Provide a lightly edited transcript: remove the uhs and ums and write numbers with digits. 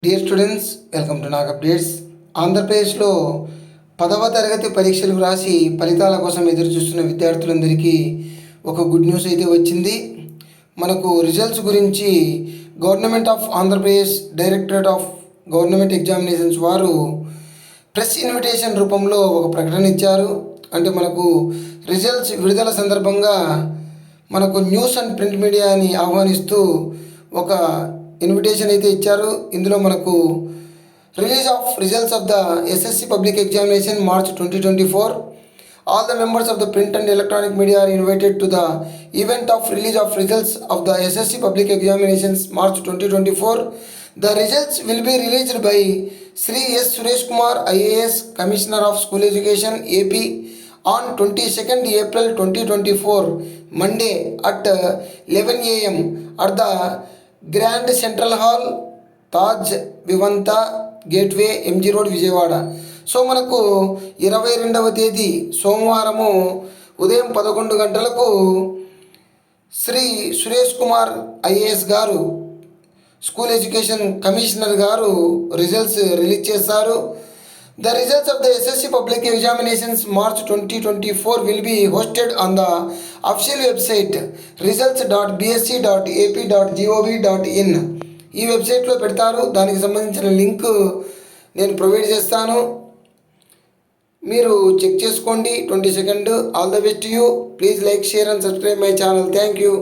Dear students, welcome to Nag updates. ఆంధ్రప్రదేశ్లో 10వ తరగతి పరీక్షలు వ్రాసి ఫలితాల కోసం ఎదురు చూస్తున్న విద్యార్థులందరికీ ఒక గుడ్ న్యూస్ అయితే వచ్చింది. మనకు రిజల్ట్స్ గురించి government of Andhra Pradesh directorate of government examinations వారు ప్రెస్ ఇన్విటేషన్ రూపంలో ఒక ప్రకటన ఇచ్చారు. అంటే మనకు రిజల్ట్స్ విడుదల సందర్భంగా మనకు న్యూస్ అండ్ ప్రింట్ మీడియాని ఆహ్వానిస్తూ ఒక ఇన్విటేషన్ అయితే ఇచ్చారు. ఇందులో మనకు release of results of the SSC public examination March 2024. All the members of the print and electronic media are invited to the event of release of results of the SSC public examinations March 2024. The results will be released by Sri S. Suresh Kumar, IAS, Commissioner of School Education, AP, on 22nd April 2024, Monday at 11 a.m. at the Grand Central Hall, Taj Vivanta gateway, MG road, Vijayawada. So మనకు 22వ తేదీ సోమవారము ఉదయం 11 గంటలకు Shri Suresh Kumar IAS గారు, school education commissioner గారు results release చేస్తారు. The results of the SSC public examinations March 2024 will be hosted on the official website results.bsc.ap.gov.in. ఈ వెబ్సైట్లో పెడతారు. దానికి సంబంధించిన లింక్ నేను ప్రొవైడ్ చేస్తాను, మీరు చెక్ చేసుకోండి. 22nd. All the best to you. Please like, share and subscribe my channel. Thank you.